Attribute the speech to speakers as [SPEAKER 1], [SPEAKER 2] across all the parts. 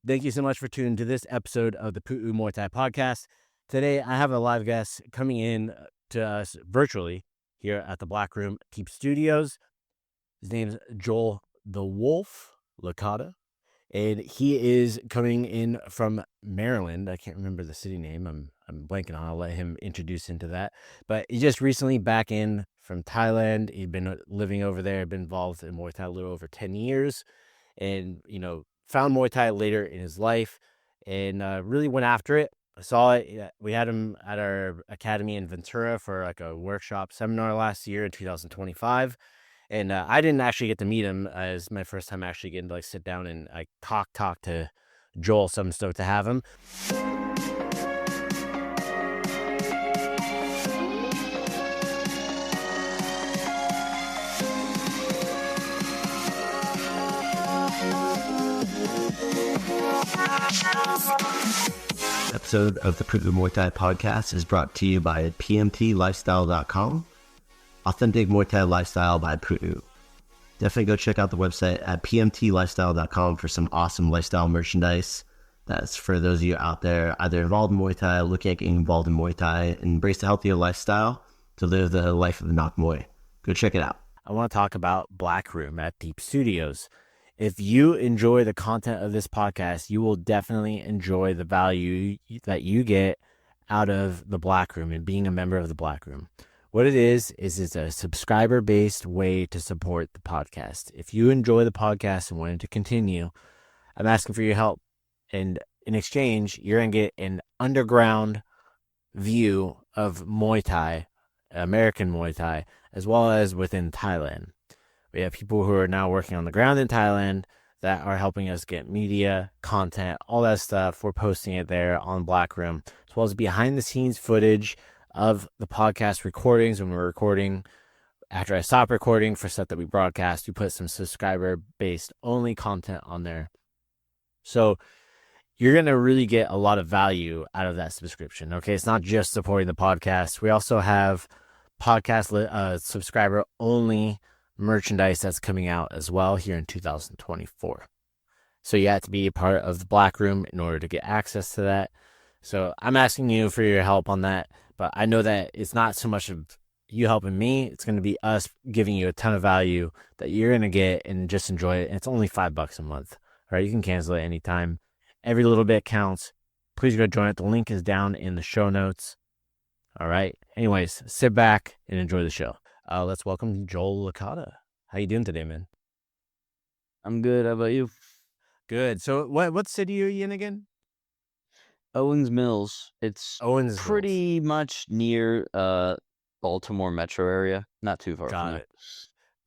[SPEAKER 1] Thank you so much for tuning to this episode of the Pu'u Muay Thai Podcast. Today, I have a live guest coming in to us virtually here at the Black Room Teep Studios. His name's Joel the Wolf Licata, and he is coming in from Maryland. I can't remember the city name. I'm blanking on. I'll let him introduce into that. But he just recently back in from Thailand. He'd been living over there, been involved in Muay Thai a little over 10 years, and found Muay Thai later in his life and really went after it. I saw it. We had him at our academy in Ventura for like a workshop seminar last year in 2025. And I didn't actually get to meet him as my first time actually getting to like sit down and like talk to Joel. So I'm stoked to have him. Episode of the Pu'u Muay Thai Podcast is brought to you by pmtlifestyle.com. Authentic Muay Thai lifestyle by Pu'u. Definitely go check out the website at pmtlifestyle.com for some awesome lifestyle merchandise. That's for those of you out there either involved in Muay Thai, looking at getting involved in Muay Thai, and embrace a healthier lifestyle to live the life of the Nak Muay. Go check it out. I want to talk about Black Room at Teep Studios. If you enjoy the content of this podcast, you will definitely enjoy the value that you get out of the Black Room and being a member of the Black Room. What it is it's a subscriber-based way to support the podcast. If you enjoy the podcast and want it to continue, I'm asking for your help. And in exchange, you're going to get an underground view of Muay Thai, American Muay Thai, as well as within Thailand. We have people who are now working on the ground in Thailand that are helping us get media, content, all that stuff. We're posting it there on Black Room, as well as behind-the-scenes footage of the podcast recordings when we're recording. After I stop recording for stuff that we broadcast, we put some subscriber-based only content on there. So you're going to really get a lot of value out of that subscription. Okay, it's not just supporting the podcast. We also have podcast subscriber-only merchandise that's coming out as well here in 2024. So you have to be a part of the Black Room in order to get access to that. So I'm asking you for your help on that, but I know that it's not so much of you helping me. It's going to be us giving you a ton of value that you're going to get and just enjoy it. And it's only $5 a month. All right, you can cancel it anytime. Every little bit counts. Please go join it. The link is down in the show notes. All right. Anyways, sit back and enjoy the show. Let's welcome Joel Licata. How you doing today, man?
[SPEAKER 2] I'm good. How about you?
[SPEAKER 1] Good. So what city are you in again?
[SPEAKER 2] Owings Mills. It's pretty much near Baltimore metro area. Not too far from there.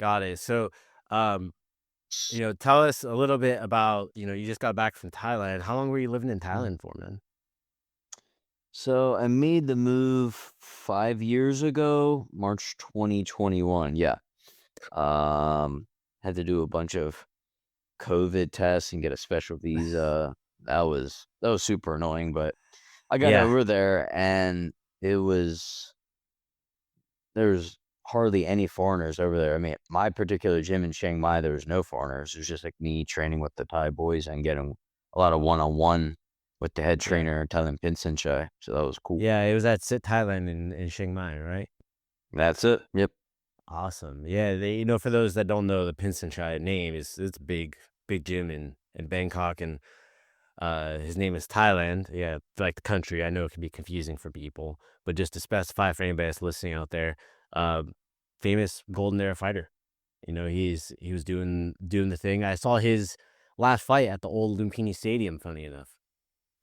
[SPEAKER 1] Got it. So, tell us a little bit about, you just got back from Thailand. How long were you living in Thailand for, man?
[SPEAKER 2] So I made the move 5 years ago, March 2021. Yeah. Had to do a bunch of COVID tests and get a special visa. That was super annoying, but I got over there and there's hardly any foreigners over there. I mean, my particular gym in Chiang Mai, there was no foreigners. It was just like me training with the Thai boys and getting a lot of one-on-one with the head trainer, Thailand Pinsinchai. So that was cool.
[SPEAKER 1] Yeah, it was at Sit Thailand in Chiang Mai, right?
[SPEAKER 2] That's it. Yep.
[SPEAKER 1] Awesome. Yeah, for those that don't know, the Pinsinchai name it's a big gym in Bangkok, and his name is Thailand. Yeah, like the country. I know it can be confusing for people, but just to specify for anybody that's listening out there, famous Golden Era fighter. He was doing the thing. I saw his last fight at the old Lumpini Stadium, funny enough.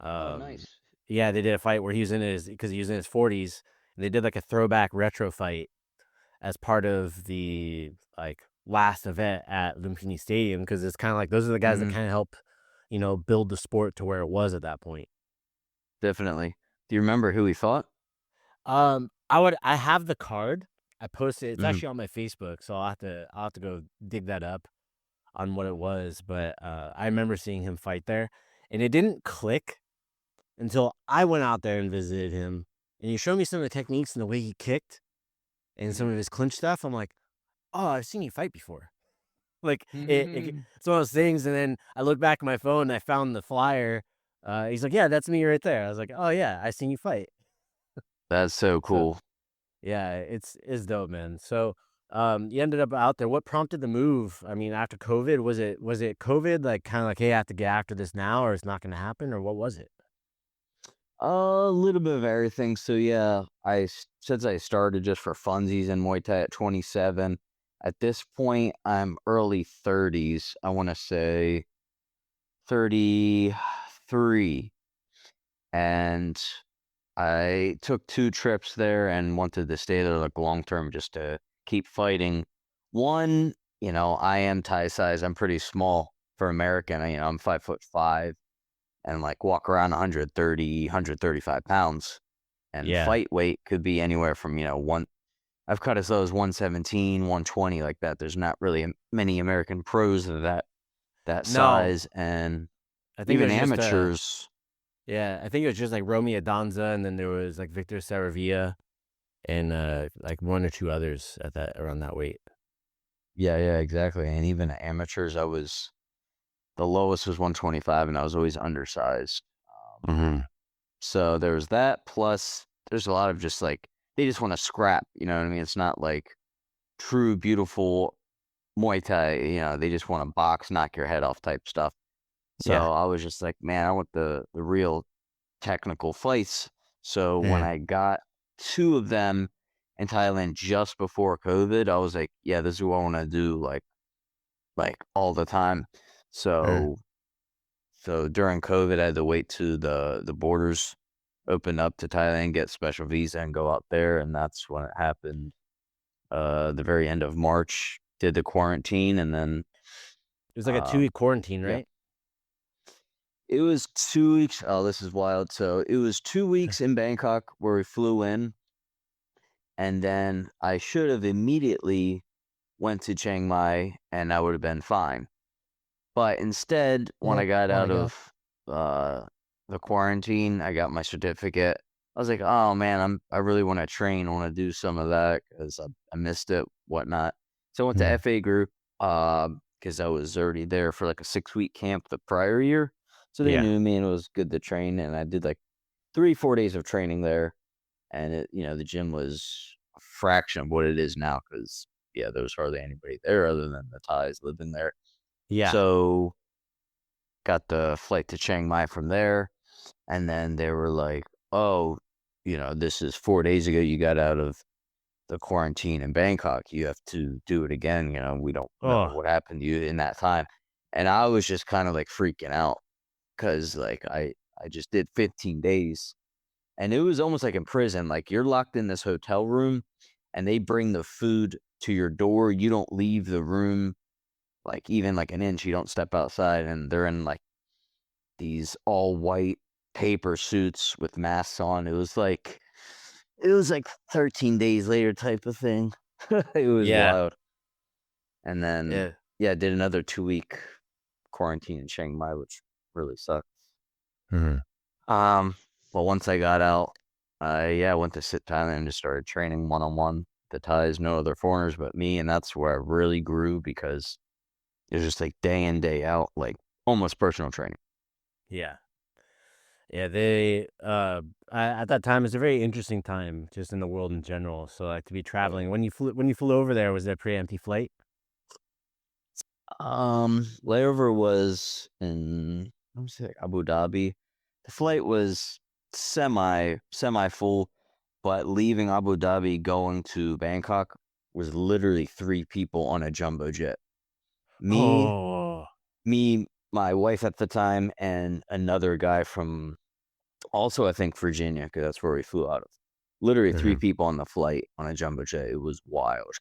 [SPEAKER 2] Nice.
[SPEAKER 1] Yeah, they did a fight where he was in his 40s, and they did like a throwback retro fight as part of the like last event at Lumpini Stadium, because it's kind of like those are the guys that kind of help, build the sport to where it was at that point.
[SPEAKER 2] Definitely. Do you remember who he fought?
[SPEAKER 1] I have the card. I posted it's actually on my Facebook, so I'll have to go dig that up on what it was. But I remember seeing him fight there, and it didn't click until I went out there and visited him, and he showed me some of the techniques and the way he kicked and some of his clinch stuff. I'm like, oh, I've seen you fight before.
[SPEAKER 3] Like it's one of those things. And then I look back at my phone and I found the flyer. He's like, yeah, that's me right there. I was like, oh yeah, I seen you fight.
[SPEAKER 2] That's so
[SPEAKER 3] So
[SPEAKER 2] cool.
[SPEAKER 3] yeah, it's dope, man. So you ended up out there. What prompted the move? I mean, after COVID, was it COVID? Like kind of like, hey, I have to get after this now, or it's not going to happen, or what was it?
[SPEAKER 2] A little bit of everything. So yeah, since I started just for funsies in Muay Thai at 27. At this point, I'm early 30s. I want to say 33, and I took 2 trips there and wanted to stay there like long term just to keep fighting. One, I am Thai size. I'm pretty small for American. I'm 5'5" and like walk around 130, 135 pounds. And
[SPEAKER 3] Yeah.
[SPEAKER 2] fight weight could be anywhere from, I've cut as low as 117, 120 like that. There's not really many American pros of that
[SPEAKER 3] No,
[SPEAKER 2] size, and
[SPEAKER 3] I think it
[SPEAKER 2] even
[SPEAKER 3] was just
[SPEAKER 2] amateurs.
[SPEAKER 3] I think it was just like Romy Adanza, and then there was like Victor Saravia, and like 1 or 2 others at that around that weight.
[SPEAKER 2] Yeah, exactly. And even amateurs, the lowest was 125, and I was always undersized. So there was that. Plus, there's a lot of just like, they just want to scrap. You know what I mean? It's not like true, beautiful Muay Thai. They just want to box, knock your head off type stuff. So
[SPEAKER 3] Yeah.
[SPEAKER 2] I was just like, man, I want the real technical fights. So when I got 2 of them in Thailand just before COVID, I was like, yeah, this is what I want to do like all the time. So during COVID, I had to wait to the borders open up to Thailand, get special visa, and go out there, and that's when it happened. The very end of March, did the quarantine, and then
[SPEAKER 3] It was like a 2-week quarantine,
[SPEAKER 2] yeah.
[SPEAKER 3] right?
[SPEAKER 2] It was 2 weeks. Oh, this is wild. So it was 2 weeks in Bangkok where we flew in, and then I should have immediately went to Chiang Mai, and I would have been fine. But instead, when I got out of the quarantine, I got my certificate. I was like, oh man, I really want to train. I want to do some of that because I missed it, whatnot. So I went to FA group because I was already there for like a 6-week camp the prior year. So they knew me and it was good to train. And I did like 3-4 days of training there. And the gym was a fraction of what it is now because there was hardly anybody there other than the Thais living there.
[SPEAKER 3] Yeah.
[SPEAKER 2] So got the flight to Chiang Mai from there. And then they were like, oh, this is 4 days ago. You got out of the quarantine in Bangkok. You have to do it again. We don't know what happened to you in that time. And I was just kind of like freaking out because like I just did 15 days. And it was almost like in prison. Like you're locked in this hotel room and they bring the food to your door. You don't leave the room like even like an inch. You don't step outside, and they're in like these all white paper suits with masks on. It was like 13 days later type of thing. It was wild. And then did another 2-week quarantine in Chiang Mai, which really sucked. But once I got out, I went to Sit Thailand and just started training one-on-one. The Thais, no other foreigners but me, and that's where I really grew because it was just like day in, day out, like almost personal training.
[SPEAKER 3] Yeah. They at that time, it's a very interesting time just in the world in general. So like to be traveling, when you flew over there, was it a pretty empty flight?
[SPEAKER 2] Layover was in, let me see, Abu Dhabi. The flight was semi full, but leaving Abu Dhabi going to Bangkok was literally 3 people on a jumbo jet. Me, my wife at the time, and another guy from also, I think, Virginia, because that's where we flew out of. Literally 3 people on the flight on a jumbo jet. It was wild.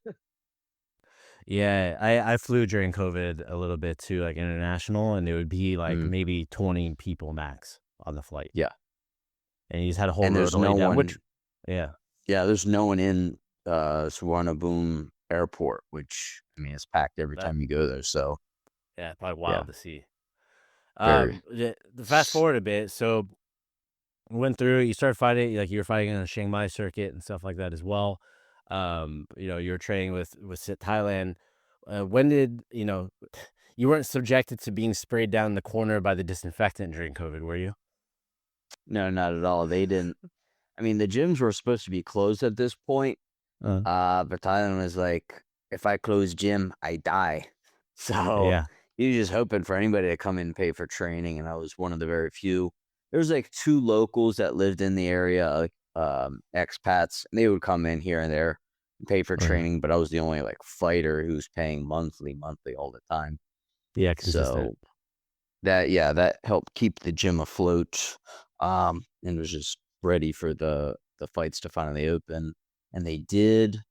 [SPEAKER 3] Yeah, I flew during COVID a little bit too, like international, and it would be like maybe 20 people max on the flight.
[SPEAKER 2] Yeah.
[SPEAKER 3] And you just had a whole
[SPEAKER 2] and
[SPEAKER 3] road
[SPEAKER 2] there's
[SPEAKER 3] to lay
[SPEAKER 2] no
[SPEAKER 3] down,
[SPEAKER 2] one.
[SPEAKER 3] Yeah,
[SPEAKER 2] there's no one in Suvarnabhumi Airport, which I mean, it's packed every time you go there. So
[SPEAKER 3] yeah, probably wild to see.
[SPEAKER 2] Very.
[SPEAKER 3] The fast forward a bit, so went through. You started fighting, like you were fighting on the Chiang Mai circuit and stuff like that as well. You were training with Sit Thailand. When did you weren't subjected to being sprayed down the corner by the disinfectant during COVID, were you?
[SPEAKER 2] No, not at all. They didn't. I mean, the gyms were supposed to be closed at this point. But Thailand was like, if I close gym, I die. So
[SPEAKER 3] Yeah.
[SPEAKER 2] you just hoping for anybody to come in and pay for training, and I was one of the very few. There was like 2 locals that lived in the area, like expats, and they would come in here and there and pay for training, but I was the only like fighter who was paying monthly all the time.
[SPEAKER 3] Yeah,
[SPEAKER 2] So
[SPEAKER 3] consistent.
[SPEAKER 2] that helped keep the gym afloat, and was just ready for the fights to finally open, and they did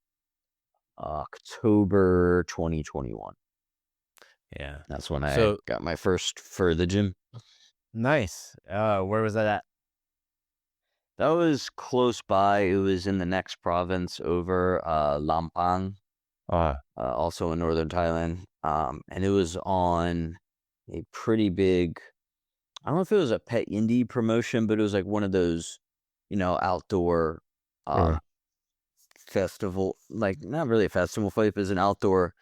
[SPEAKER 2] October 2021.
[SPEAKER 3] Yeah.
[SPEAKER 2] That's when I
[SPEAKER 3] So
[SPEAKER 2] got my first for the gym.
[SPEAKER 3] nice. Where was that at?
[SPEAKER 2] That was close by. It was in the next province over, Lampang, also in northern Thailand. And it was on a pretty big, I don't know if it was a pet indie promotion, but it was like one of those, outdoor festival, like not really a festival fight, but it's an outdoor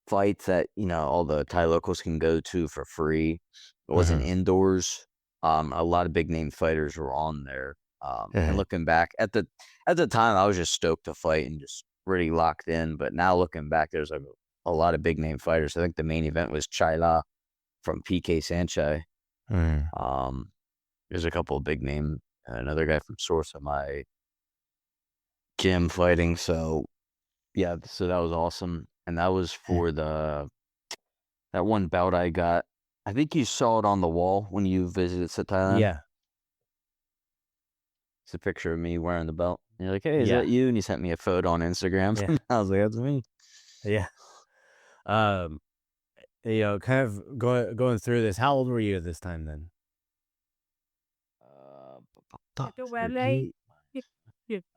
[SPEAKER 2] fight that, all the Thai locals can go to for free. It wasn't indoors. A lot of big name fighters were on there. And looking back at the time, I was just stoked to fight and just really locked in. But now looking back, there's like a lot of big name fighters. I think the main event was Chaila from PK Sanchai. There's a couple of big name, another guy from Source of my gym fighting. So yeah, so that was awesome. And that was for that one bout I got. I think you saw it on the wall when you visited Thailand.
[SPEAKER 3] Yeah.
[SPEAKER 2] It's a picture of me wearing the belt. And you're like, hey, is
[SPEAKER 3] Yeah.
[SPEAKER 2] that you? And you sent me a photo on Instagram.
[SPEAKER 3] Yeah.
[SPEAKER 2] I was like, that's me.
[SPEAKER 3] Yeah. Kind of going through this. How old were you at this time then?
[SPEAKER 2] I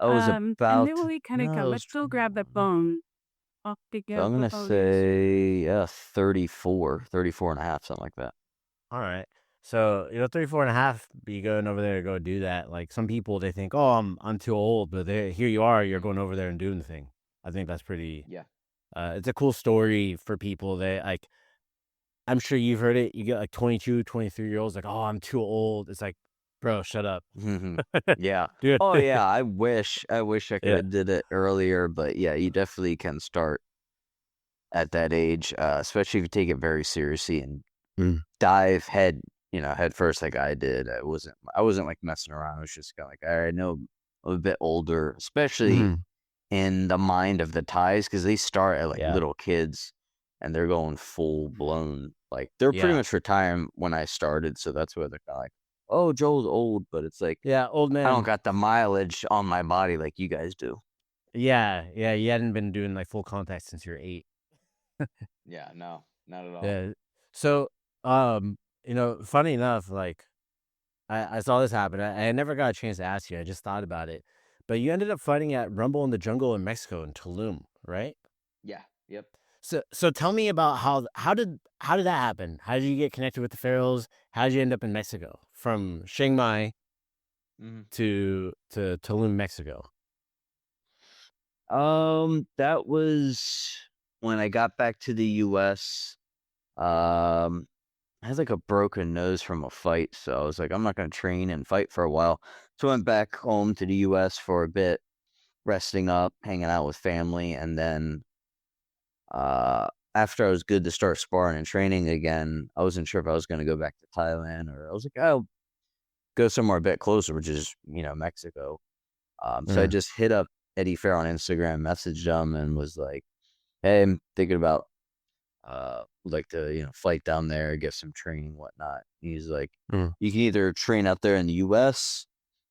[SPEAKER 2] was
[SPEAKER 4] And
[SPEAKER 2] about,
[SPEAKER 4] then we kind of
[SPEAKER 2] no,
[SPEAKER 4] come.
[SPEAKER 2] I
[SPEAKER 4] Let's
[SPEAKER 2] was
[SPEAKER 4] still grab the bone. Off the
[SPEAKER 2] So I'm going to say 34 and a half, something like that.
[SPEAKER 3] All right. So, 34 and a half, be going over there to go do that. Like some people, they think, oh, I'm too old, but here you are, you're going over there and doing the thing. I think that's pretty,
[SPEAKER 2] Yeah.
[SPEAKER 3] it's a cool story for people that like, I'm sure you've heard it. You get like 22, 23-year-olds like, oh, I'm too old. It's like, bro, shut up.
[SPEAKER 2] Yeah.
[SPEAKER 3] Dude.
[SPEAKER 2] Oh yeah. I wish I could have did it earlier, but yeah, you definitely can start at that age, especially if you take it very seriously and dive head first like I did. I wasn't like messing around. I was just kind of like, all right, no, I'm a bit older, especially in the mind of the Thais, because they start at like little kids and they're going full blown. Like they're pretty much retiring when I started, so that's where they're kind of like, oh, Joel's old, but it's like,
[SPEAKER 3] old man.
[SPEAKER 2] I don't got the mileage on my body like you guys do.
[SPEAKER 3] Yeah, you hadn't been doing like full contact since you're 8.
[SPEAKER 2] Yeah, no, not at all.
[SPEAKER 3] Yeah. So, funny enough, like I saw this happen. I never got a chance to ask you. I just thought about it. But you ended up fighting at Rumble in the Jungle in Mexico in Tulum, right?
[SPEAKER 2] Yeah. Yep.
[SPEAKER 3] So tell me about how did that happen? How did you get connected with the Pharaohs? How did you end up in Mexico from Chiang Mai to Tulum, Mexico?
[SPEAKER 2] That was when I got back to the U.S. I had like a broken nose from a fight, so I was like, I'm not gonna train and fight for a while. So I went back home to the U.S. for a bit, resting up, hanging out with family, and then after I was good to start sparring and training again, I wasn't sure if I was gonna go back to Thailand, or I was like, I'll go somewhere a bit closer, which is Mexico. So I just hit up Eddie Fair on Instagram, messaged him, and was like, hey, I'm thinking about would like to fight down there, get some training, whatnot. He's like, you can either train out there in the US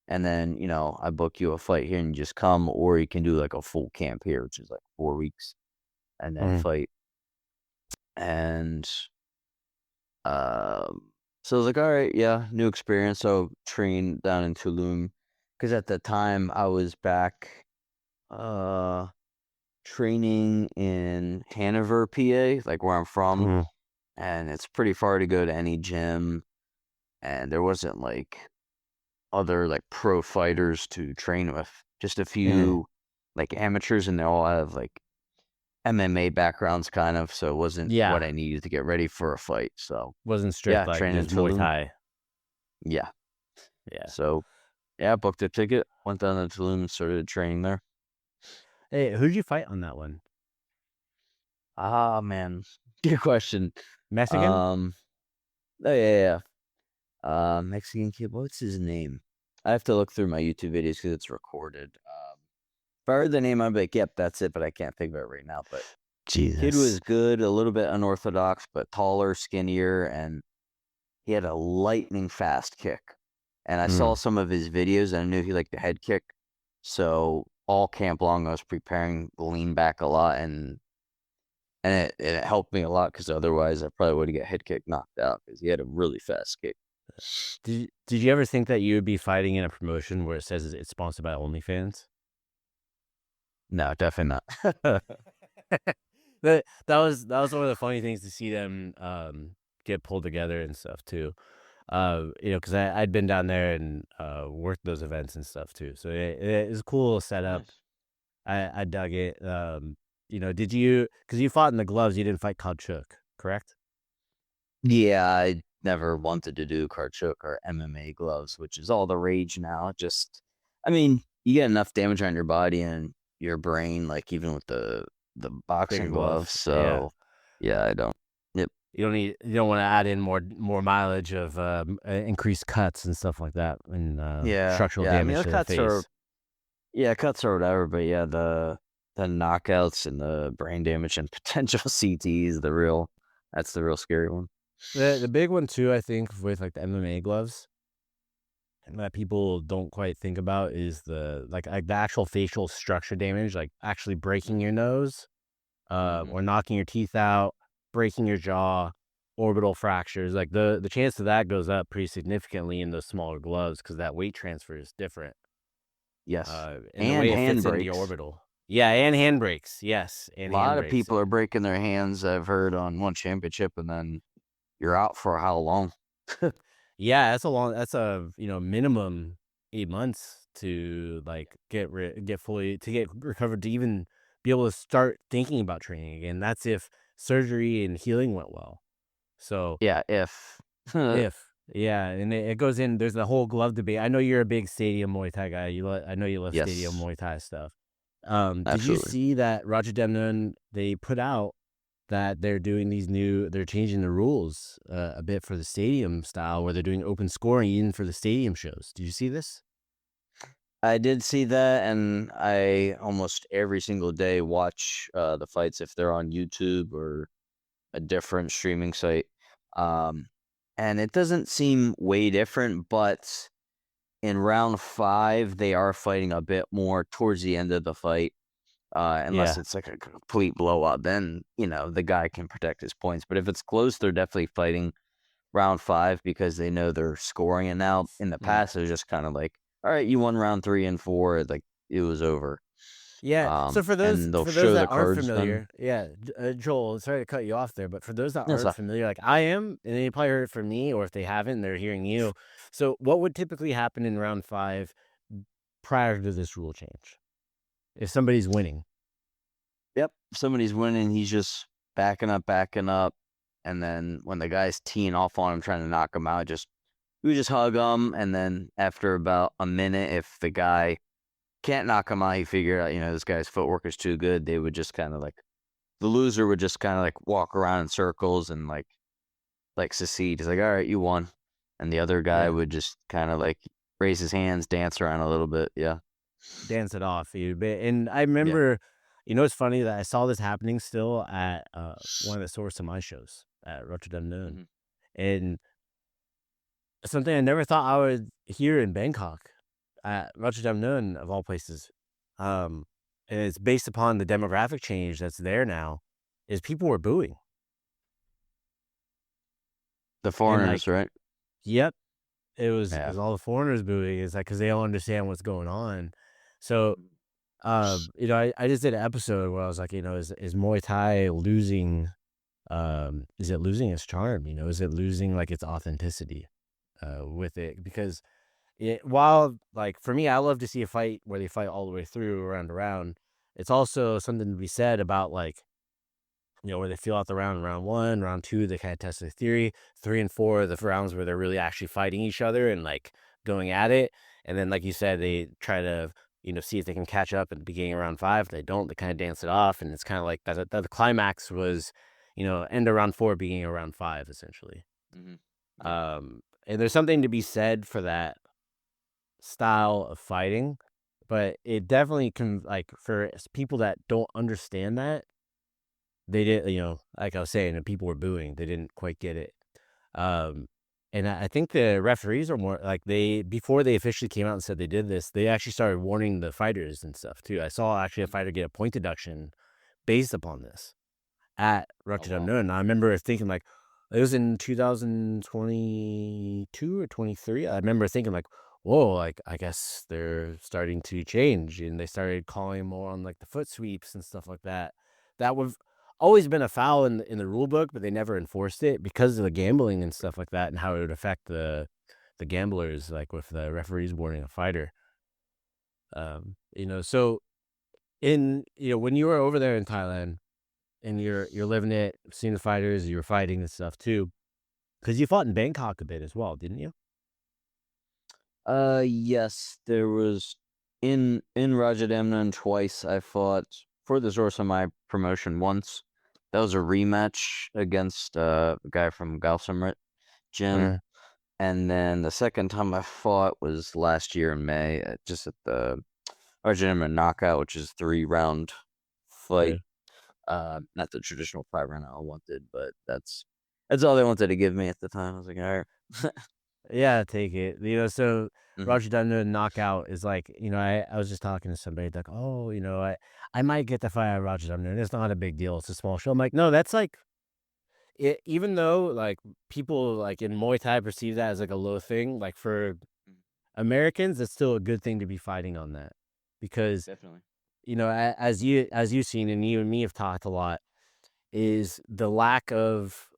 [SPEAKER 2] and then I book you a fight here and you just come, or you can do like a full camp here, which is like 4 weeks, and then fight. And so I was like, all right, yeah, new experience. So train down in Tulum, because at the time I was back training in Hanover, PA, like where I'm from, and it's pretty far to go to any gym, and there wasn't like other like pro fighters to train with, just a few like amateurs, and they all have like MMA backgrounds kind of, so it wasn't
[SPEAKER 3] Yeah.
[SPEAKER 2] what I needed to get ready for a fight. So
[SPEAKER 3] Wasn't strict
[SPEAKER 2] yeah,
[SPEAKER 3] like
[SPEAKER 2] training
[SPEAKER 3] just Muay
[SPEAKER 2] Tulum.
[SPEAKER 3] Thai.
[SPEAKER 2] Yeah.
[SPEAKER 3] Yeah.
[SPEAKER 2] So yeah, booked a ticket, went down to Tulum, and started training there.
[SPEAKER 3] Hey, who'd you fight on that one?
[SPEAKER 2] Ah man, good question.
[SPEAKER 3] Mexican?
[SPEAKER 2] Oh yeah. Mexican kid. What's his name? I have to look through my YouTube videos because it's recorded. If I heard the name, I'd be like, yep, that's it, but I can't think of it right now. But
[SPEAKER 3] Jesus.
[SPEAKER 2] kid was good, a little bit unorthodox, but taller, skinnier, and he had a lightning fast kick. And I saw some of his videos, and I knew he liked the head kick. So all camp long, I was preparing to lean back a lot, and it helped me a lot because otherwise I probably would have got head kick knocked out because he had a really fast kick.
[SPEAKER 3] Did you ever think that you would be fighting in a promotion where it says it's sponsored by OnlyFans?
[SPEAKER 2] No, definitely not.
[SPEAKER 3] that was one of the funny things to see them get pulled together and stuff too. Because I'd been down there and worked those events and stuff too. So it was a cool setup.
[SPEAKER 2] Nice.
[SPEAKER 3] I dug it. Did you? Because you fought in the gloves, you didn't fight Kachuk, correct?
[SPEAKER 2] Yeah, I never wanted to do Karchuk or MMA gloves, which is all the rage now. I mean, you get enough damage on your body and your brain, like even with the boxing
[SPEAKER 3] Bigger
[SPEAKER 2] gloves.
[SPEAKER 3] gloves,
[SPEAKER 2] So yeah, I don't. Yep.
[SPEAKER 3] You don't want to add in more mileage of increased cuts and stuff like that and structural
[SPEAKER 2] I mean,
[SPEAKER 3] damage to the face.
[SPEAKER 2] cuts or whatever, but yeah, the knockouts and the brain damage and potential CTs, that's the real scary one.
[SPEAKER 3] The big one too, I think, with like the MMA gloves that people don't quite think about is the actual facial structure damage, like actually breaking your nose, or knocking your teeth out, breaking your jaw, orbital fractures. Like the chance of that goes up pretty significantly in those smaller gloves because that weight transfer is different.
[SPEAKER 2] Yes,
[SPEAKER 3] And
[SPEAKER 2] and
[SPEAKER 3] the way it
[SPEAKER 2] hand
[SPEAKER 3] fits into the
[SPEAKER 2] breaks.
[SPEAKER 3] orbital. Yeah, and hand brakes. Yes,
[SPEAKER 2] A
[SPEAKER 3] and
[SPEAKER 2] lot
[SPEAKER 3] hand
[SPEAKER 2] of
[SPEAKER 3] brakes.
[SPEAKER 2] people are breaking their hands, I've heard, on one championship, and then you're out for how long?
[SPEAKER 3] Yeah, that's a minimum 8 months to like get recovered to even be able to start thinking about training again. That's if surgery and healing went well. So
[SPEAKER 2] Yeah, if
[SPEAKER 3] and it goes in. There's the whole glove debate. I know you're a big stadium Muay Thai guy. I know you love
[SPEAKER 2] Yes.
[SPEAKER 3] stadium Muay Thai stuff. Did you
[SPEAKER 2] Absolutely.
[SPEAKER 3] see that Roger Demnon, they put out that they're changing the rules a bit for the stadium style where they're doing open scoring even for the stadium shows. Did you see this?
[SPEAKER 2] I did see that, and I almost every single day watch the fights if they're on YouTube or a different streaming site. And it doesn't seem way different, but in round 5, they are fighting a bit more towards the end of the fight. Unless it's like a complete blowout, then, the guy can protect his points. But if it's close, they're definitely fighting round 5 because they know they're scoring it now. In the past, it was just kind of like, all right, you won round 3 and 4, like it was over.
[SPEAKER 3] Yeah. So for those
[SPEAKER 2] and they'll show the
[SPEAKER 3] that aren't
[SPEAKER 2] cards
[SPEAKER 3] familiar,
[SPEAKER 2] then.
[SPEAKER 3] Joel, sorry to cut you off there, but for those that
[SPEAKER 2] No,
[SPEAKER 3] aren't familiar, like I am, and they probably heard it from me, or if they haven't, they're hearing you. So what would typically happen in round 5 prior to this rule change if somebody's winning?
[SPEAKER 2] Yep, if somebody's winning, he's just backing up, and then when the guy's teeing off on him, trying to knock him out, we just hug him, and then after about a minute, if the guy can't knock him out, he figured out, this guy's footwork is too good, they would just kind of like, the loser would just kind of like walk around in circles and like secede. He's like, all right, you won. And the other guy would just kind of like raise his hands, dance around a little bit. Yeah.
[SPEAKER 3] Dance it off. And I remember, it's funny that I saw this happening still at one of the Source of My shows at Rotterdam Noon. And something I never thought I would hear in Bangkok at Rotterdam Noon, of all places. And it's based upon the demographic change that's there now, is people were booing.
[SPEAKER 2] The foreigners, right?
[SPEAKER 3] Yep. It was all the foreigners booing. It's like, because they don't understand what's going on. So, I just did an episode where I was like, is Muay Thai losing, is it losing its charm? Is it losing like its authenticity with it? Because while like for me, I love to see a fight where they fight all the way through round to round. It's also something to be said about like where they feel out the round 1, round 2, they kind of test their theory. 3 and 4 are the rounds where they're really actually fighting each other and like going at it. And then, like you said, they try to, see if they can catch up at the beginning of round 5. If they don't, they kind of dance it off. And it's kind of like that the climax was, end of round 4, beginning of round 5, essentially.
[SPEAKER 2] Mm-hmm. Yeah.
[SPEAKER 3] And there's something to be said for that style of fighting, but it definitely can, like, for people that don't understand that, they did, like I was saying, and people were booing, they didn't quite get it. And I think the referees are more like, before they officially came out and said they did this, they actually started warning the fighters and stuff too. I saw actually a fighter get a point deduction based upon this at Rotterdam.
[SPEAKER 2] wow.
[SPEAKER 3] And I remember thinking, like, it was in 2022 or 23. I remember thinking, like, whoa, like, I guess they're starting to change, and they started calling more on like the foot sweeps and stuff like that. That would always been a foul in the rule book, but they never enforced it because of the gambling and stuff like that, and how it would affect the gamblers, like with the referees warning a fighter. So in when you were over there in Thailand and you're living it, seeing the fighters, you were fighting and stuff too, because you fought in Bangkok a bit as well, didn't you?
[SPEAKER 2] Yes, there was in Rajadamnern twice. I fought for the source of my promotion once. That was a rematch against a guy from Galsamrit Gym. And then the second time I fought was last year in May, just at the Rajadamnern Knockout, which is 3-round fight. Not the traditional 5-round I wanted, but that's all they wanted to give me at the time. I was like, all right.
[SPEAKER 3] Yeah, take it. So
[SPEAKER 2] Mhm.
[SPEAKER 3] Roger Dunn knockout is like, I was just talking to somebody like, oh, I might get the fight at Roger Dunn. It's not a big deal. It's a small show. I'm like, no, that's like, even though like people like in Muay Thai perceive that as like a low thing, like for Americans, it's still a good thing to be fighting on that, because
[SPEAKER 2] Definitely.
[SPEAKER 3] as you've seen, and you and me have talked a lot, is the lack of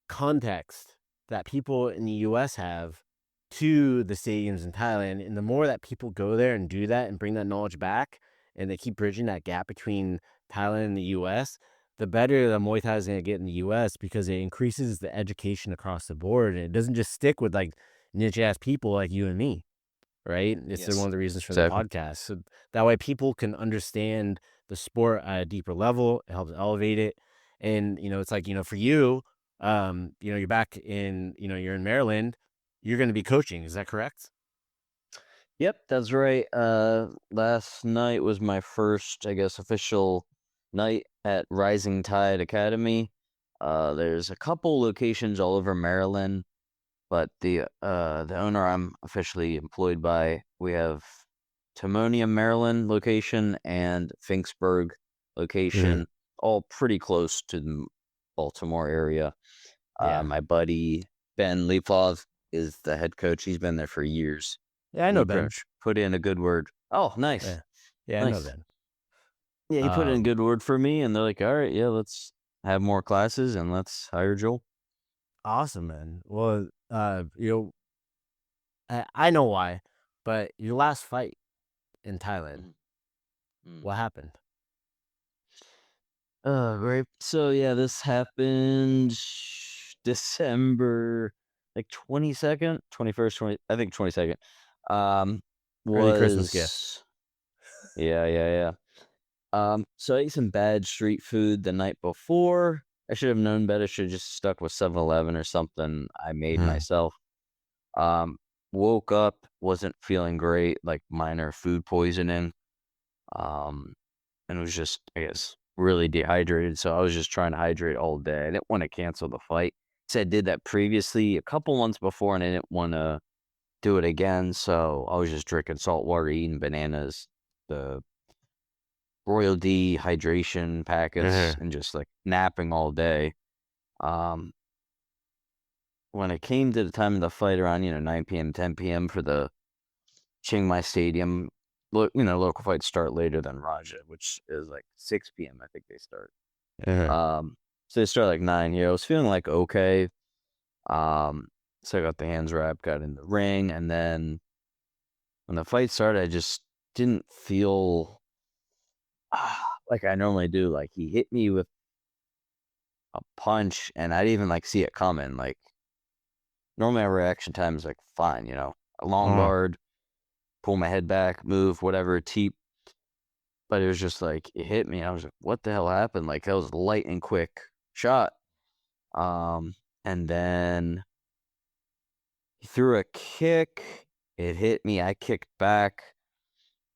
[SPEAKER 3] context that people in the US have to the stadiums in Thailand. And the more that people go there and do that and bring that knowledge back, and they keep bridging that gap between Thailand and the US, the better the Muay Thai is going to get in the US, because it increases the education across the board. And it doesn't just stick with like niche ass people like you and me, right? It's
[SPEAKER 2] Yes,
[SPEAKER 3] one of the reasons for
[SPEAKER 2] exactly.
[SPEAKER 3] the podcast. So that way people can understand the sport at a deeper level. It helps elevate it. And, it's like, for you, you're back in, you're in Maryland, you're going to be coaching. Is that correct?
[SPEAKER 2] Yep, that's right. Last night was my first, I guess, official night at Rising Tide Academy. There's a couple locations all over Maryland, but the owner I'm officially employed by, we have Timonium, Maryland location and Finksburg location, all pretty close to the Baltimore area.
[SPEAKER 3] Yeah.
[SPEAKER 2] My buddy Ben Leapov is the head coach. He's been there for years.
[SPEAKER 3] Yeah, I
[SPEAKER 2] He
[SPEAKER 3] know
[SPEAKER 2] pretty
[SPEAKER 3] Ben.
[SPEAKER 2] much put in a good word. Oh, nice.
[SPEAKER 3] Yeah, I know
[SPEAKER 2] Nice.
[SPEAKER 3] Ben.
[SPEAKER 2] Yeah, he put in a good word for me, and they're like, all right, yeah, let's have more classes and let's hire Joel.
[SPEAKER 3] Awesome, man. Well, I know why, but your last fight in Thailand, what happened?
[SPEAKER 2] Right. So yeah, this happened December like 22nd, 21st, 20, I think 22nd.
[SPEAKER 3] Early Christmas gift.
[SPEAKER 2] Was yeah. So I ate some bad street food the night before. I should have known better. Should have just stuck with 7-Eleven or something I made myself. Woke up, wasn't feeling great, like minor food poisoning. And was just, I guess, really dehydrated. So I was just trying to hydrate all day. I didn't want to cancel the fight. So I did that previously a couple months before, and I didn't want to do it again. So I was just drinking salt water, eating bananas, the Royal D hydration packets, and just like napping all day. When it came to the time of the fight around 9 p.m., 10 p.m. for the Chiang Mai Stadium, local fights start later than Raja, which is like 6 p.m. I think they start. So they start like 9 here. I was feeling like okay. So I got the hands wrapped, got in the ring, and then when the fight started, I just didn't feel like I normally do. Like he hit me with a punch, and I didn't even like see it coming. Like normally our reaction time is like fine, you know, a long guard, pull my head back, move, whatever, teep. But it was just like it hit me. I was like, what the hell happened? Like that was light and quick shot. And then he threw a kick. It hit me. I kicked back.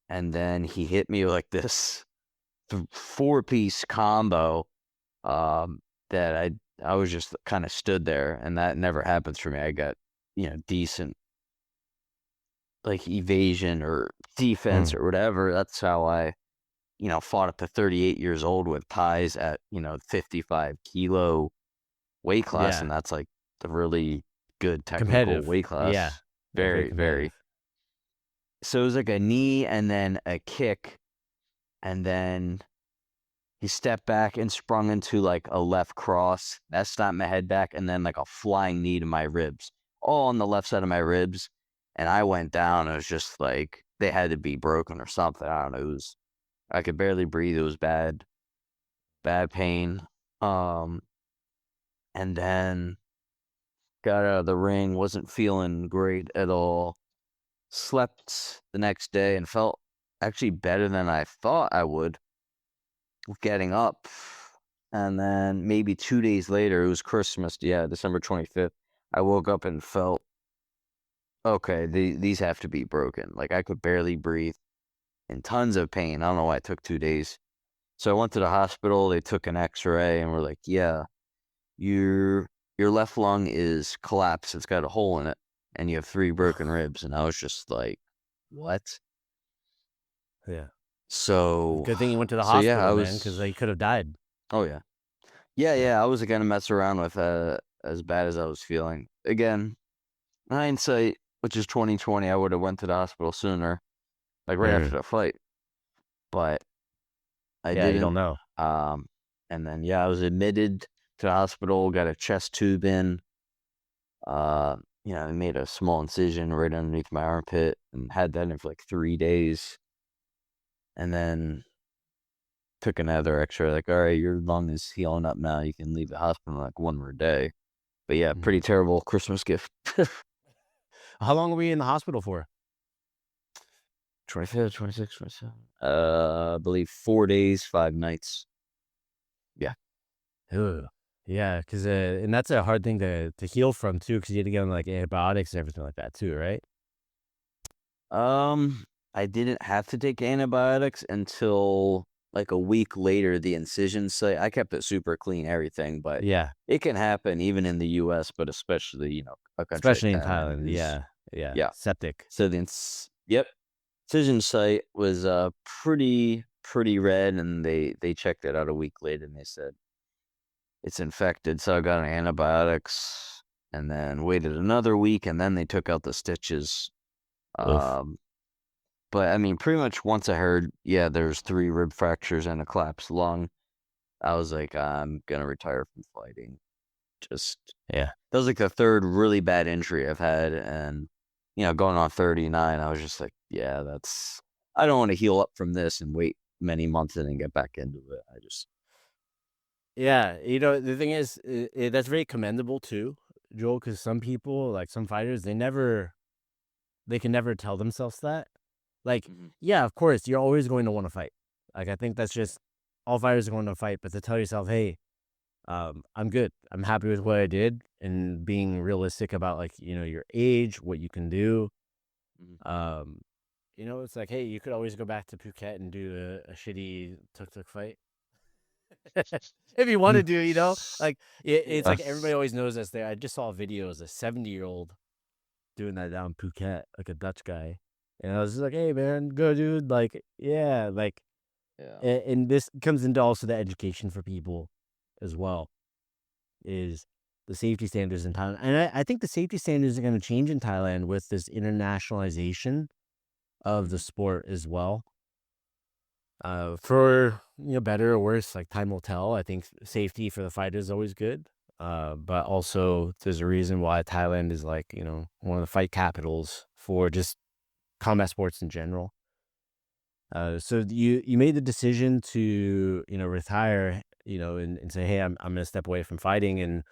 [SPEAKER 2] And then he hit me with like this 4-piece combo that I was just kind of stood there, and that never happens for me. I got, you know, decent like evasion or defense or whatever. That's how I, you know, fought up to 38 years old with ties at, you know, 55 kilo weight class.
[SPEAKER 3] Yeah.
[SPEAKER 2] And that's like the really good technical
[SPEAKER 3] Competitive.
[SPEAKER 2] weight class.
[SPEAKER 3] Yeah.
[SPEAKER 2] Very, very. So it was like a knee and then a kick. And then he stepped back and sprung into like a left cross. That snapped my head back, and then like a flying knee to my ribs, all on the left side of my ribs. And I went down. It was just like they had to be broken or something. I don't know. I could barely breathe. It was bad pain. And then got out of the ring, wasn't feeling great at all. Slept the next day and felt actually better than I thought I would getting up. And then maybe 2 days later, it was Christmas, December 25th, I woke up and felt, okay, these have to be broken. Like I could barely breathe, in tons of pain. I don't know why it took 2 days. So I went to the hospital. They took an x-ray and were like, yeah, your left lung is collapsed. It's got a hole in it, and you have 3 broken ribs. And I was just like, what?
[SPEAKER 3] Yeah.
[SPEAKER 2] So
[SPEAKER 3] good thing you went to the hospital,
[SPEAKER 2] man,
[SPEAKER 3] because they could have died.
[SPEAKER 2] Oh yeah. I wasn't gonna mess around with as bad as I was feeling. Again, hindsight, which is 2020, I would have went to the hospital sooner, like right after the fight. But I didn't.
[SPEAKER 3] You don't know.
[SPEAKER 2] And then I was admitted to the hospital, got a chest tube in. They made a small incision right underneath my armpit and had that in for like 3 days. And then took another x-ray, like, all right, your lung is healing up now. You can leave the hospital in like 1 more day. But yeah, pretty terrible Christmas gift.
[SPEAKER 3] How long were you in the hospital for?
[SPEAKER 2] 25th, 26th, 27th. I believe 4 days, 5 nights. Yeah.
[SPEAKER 3] Ugh. Yeah, because and that's a hard thing to heal from too, because you had to get on like antibiotics and everything like that too, right?
[SPEAKER 2] I didn't have to take antibiotics until like a week later. The incision site, I kept it super clean, everything, but it can happen even in the U.S., but especially a country
[SPEAKER 3] especially
[SPEAKER 2] like
[SPEAKER 3] in Thailand. Yeah. Septic.
[SPEAKER 2] So the incision site was pretty red, and they checked it out a week later, and they said it's infected. So I got on antibiotics, and then waited another week, and then they took out the stitches. But I mean, pretty much once I heard, there's 3 rib fractures and a collapsed lung, I was like, I'm gonna retire from fighting. That was like the 3rd really bad injury I've had, and going on 39, I was just like, I don't want to heal up from this and wait many months and then get back into it.
[SPEAKER 3] The thing is, that's very commendable too, Joel, because some people, like some fighters, they can never tell themselves that. Like, of course, you're always going to want to fight. Like, I think that's just, all fighters are going to fight, but to tell yourself, hey, I'm good. I'm happy with what I did, and being realistic about, like, your age, what you can do. It's like, hey, you could always go back to Phuket and do a shitty tuk-tuk fight. If you want to do, like, it's like everybody always knows that's there. I just saw a video as a 70-year-old doing that down in Phuket, like a Dutch guy. And I was just like, hey, man, go, dude. Like, and this comes into also the education for people as well, is the safety standards in Thailand. And I think the safety standards are going to change in Thailand with this internationalization of the sport as well. For, better or worse, like time will tell. I think safety for the fighter is always good. But also there's a reason why Thailand is like, one of the fight capitals for just combat sports in general. So you made the decision to retire, and say, hey, I'm gonna step away from fighting, and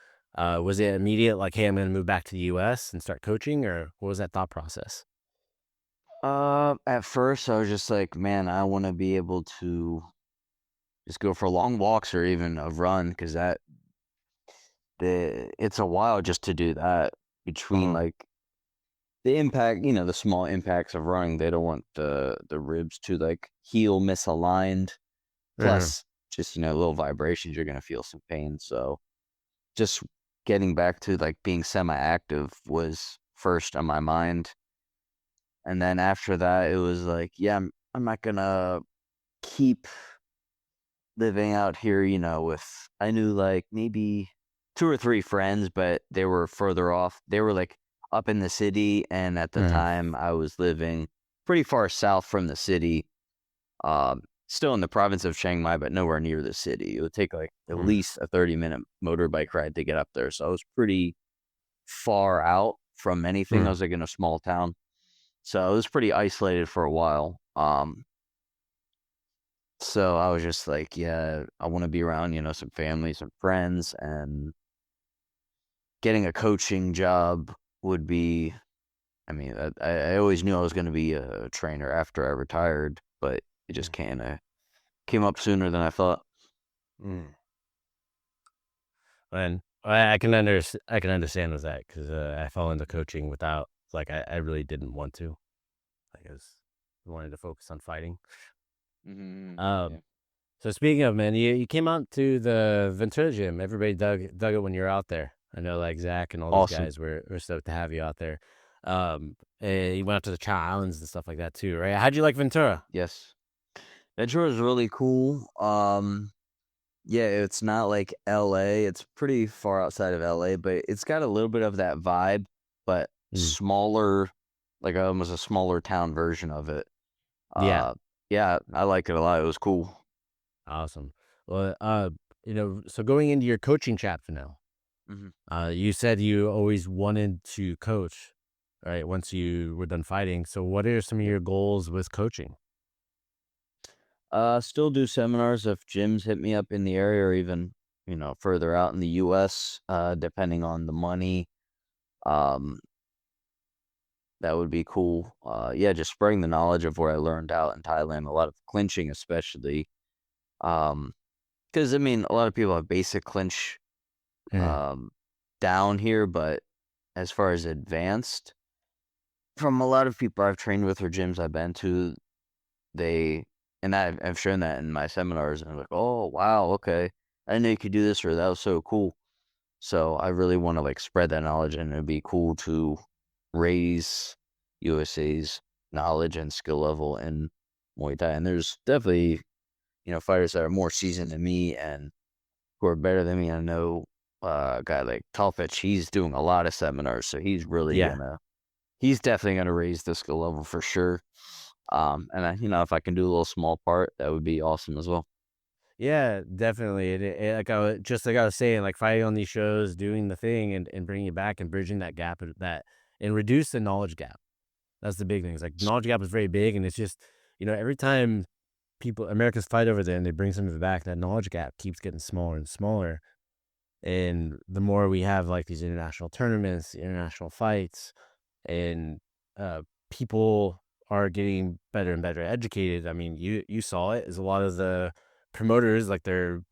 [SPEAKER 3] was it immediate, like, hey, I'm gonna move back to the U.S. and start coaching, or what was that thought process?
[SPEAKER 2] At first I was just like, man, I want to be able to just go for long walks or even a run, because it's a while just to do that between
[SPEAKER 3] Uh-huh.
[SPEAKER 2] like the impact, the small impacts of running. They don't want the ribs to like heal misaligned.
[SPEAKER 3] Uh-huh.
[SPEAKER 2] Plus, just little vibrations, you're gonna feel some pain. So just getting back to like being semi-active was first on my mind, and then after that, it was like, yeah, I'm not gonna keep living out here, with I knew like maybe two or three friends, but they were further off. They were like up in the city, and at the
[SPEAKER 3] Uh-huh.
[SPEAKER 2] time I was living pretty far south from the city. Still in the province of Chiang Mai, but nowhere near the city. It would take like at
[SPEAKER 3] Uh-huh.
[SPEAKER 2] least a 30-minute motorbike ride to get up there. So I was pretty far out from anything. I
[SPEAKER 3] Uh-huh.
[SPEAKER 2] was like in a small town. So I was pretty isolated for a while. So I was just like, yeah, I want to be around, some family, some friends, and getting a coaching job would be, I mean, I always knew I was going to be a trainer after I retired, but it just kind of came up sooner than I thought.
[SPEAKER 3] Mm. And I can understand with that, because I fell into coaching without, like, I really didn't want to. Like, I wanted to focus on fighting.
[SPEAKER 2] Yeah.
[SPEAKER 3] Um, so speaking of, man, you came out to the Ventura gym. Everybody dug it when you were out there. I know, like, Zach and all those
[SPEAKER 2] Awesome.
[SPEAKER 3] guys were stoked to have you out there. You went out to the Chow Islands and stuff like that too, right? How'd you like Ventura?
[SPEAKER 2] Yes. Ventura is really cool. Yeah, it's not like LA. It's pretty far outside of LA, but it's got a little bit of that vibe, but
[SPEAKER 3] Mm.
[SPEAKER 2] smaller, like almost a smaller town version of it.
[SPEAKER 3] Yeah,
[SPEAKER 2] Uh, yeah, I like it a lot. It was cool.
[SPEAKER 3] awesome. Well, so going into your coaching chapter now,
[SPEAKER 2] hmm
[SPEAKER 3] you said you always wanted to coach, right? Once you were done fighting. So what are some of
[SPEAKER 2] Yep.
[SPEAKER 3] your goals with coaching?
[SPEAKER 2] Still do seminars if gyms hit me up in the area, or even, further out in the US, depending on the money. Um, that would be cool. Yeah, just spreading the knowledge of what I learned out in Thailand, a lot of clinching especially. Because I mean, a lot of people have basic clinch
[SPEAKER 3] Yeah.
[SPEAKER 2] um down here, but as far as advanced, from a lot of people I've trained with or gyms I've been to, they and I've shown that in my seminars, and I'm like, oh wow, okay, I didn't know you could do this, or that was so cool. So I really want to like spread that knowledge, and it'd be cool to raise USA's knowledge and skill level in Muay Thai. And there's definitely, fighters that are more seasoned than me and who are better than me. I know a guy like Talfetch, he's doing a lot of seminars, so
[SPEAKER 3] Yeah.
[SPEAKER 2] he's definitely gonna raise the skill level for sure. And if I can do a little small part, that would be awesome as well.
[SPEAKER 3] Yeah, definitely. Like I was saying, like, fighting on these shows, doing the thing, and bringing it back and bridging that gap, and reduce the knowledge gap. That's the big thing. It's like knowledge gap is very big, and it's just, every time Americans fight over there and they bring something back, that knowledge gap keeps getting smaller and smaller. And the more we have like these international tournaments, international fights, and uh, people are getting better and better educated. I mean, you saw it, is a lot of the promoters, like their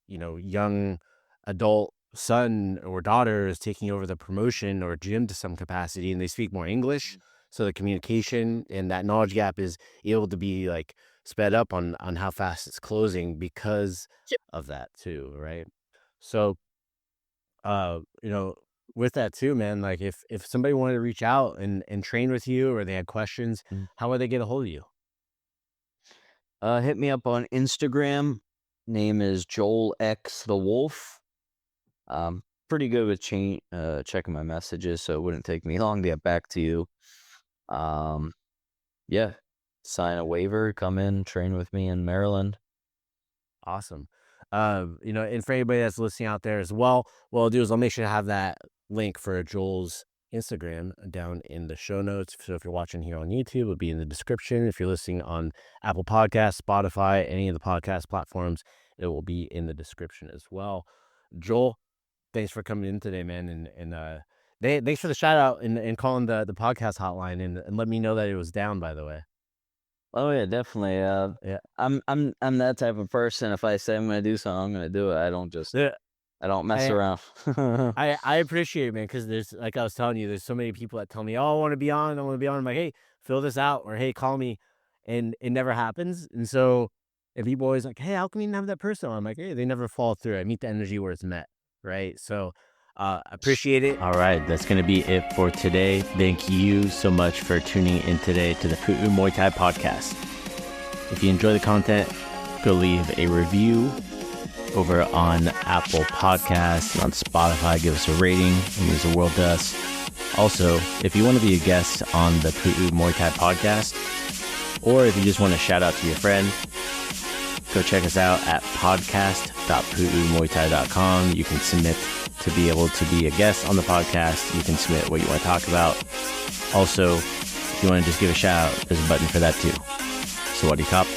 [SPEAKER 3] young adult son or daughter is taking over the promotion or gym to some capacity, and they speak more English. So the communication and that knowledge gap is able to be like sped up on how fast it's closing because of that too, right? So, uh, you know, with that too, man, like if somebody wanted to reach out and train with you, or they had questions,
[SPEAKER 2] Mhm.
[SPEAKER 3] how would they get a hold of you?
[SPEAKER 2] Hit me up on Instagram. Name is Joel X the Wolf. Pretty good with checking my messages, so it wouldn't take me long to get back to you. Um, yeah, sign a waiver, come in, train with me in Maryland.
[SPEAKER 3] Awesome. And for anybody that's listening out there as well, what I'll do is I'll make sure to have that link for Joel's Instagram down in the show notes. So if you're watching here on YouTube, it'll be in the description. If you're listening on Apple Podcasts, Spotify, any of the podcast platforms, it will be in the description as well. Joel, thanks for coming in today, man. And thanks for the shout out and calling the podcast hotline and let me know that it was down, by the way.
[SPEAKER 2] Oh yeah, definitely.
[SPEAKER 3] Yeah.
[SPEAKER 2] I'm that type of person. If I say I'm gonna do something, I'm gonna do it. I don't just
[SPEAKER 3] Yeah.
[SPEAKER 2] I don't mess
[SPEAKER 3] I-
[SPEAKER 2] around.
[SPEAKER 3] I appreciate it, man, because there's, like I was telling you, there's so many people that tell me, oh, I want to be on. I'm like, hey, fill this out, or hey, call me. And it never happens. And so if people always like, hey, how come you didn't have that person on? I'm like, hey, they never fall through. I meet the energy where it's met. Right. So appreciate it. All right. That's going to be it for today. Thank you so much for tuning in today to the Pu'u Muay Thai Podcast. If you enjoy the content, go leave a review over on Apple Podcasts, on Spotify. Give us a rating. It means the world to us. Also, if you want to be a guest on the Pu'u Muay Thai Podcast, or if you just want to shout out to your friend, go check us out at podcast.pu'umuaythai.com. You can submit to be able to be a guest on the podcast. You can submit what you want to talk about. Also, if you want to just give a shout out, there's a button for that too. Sawadee Kop.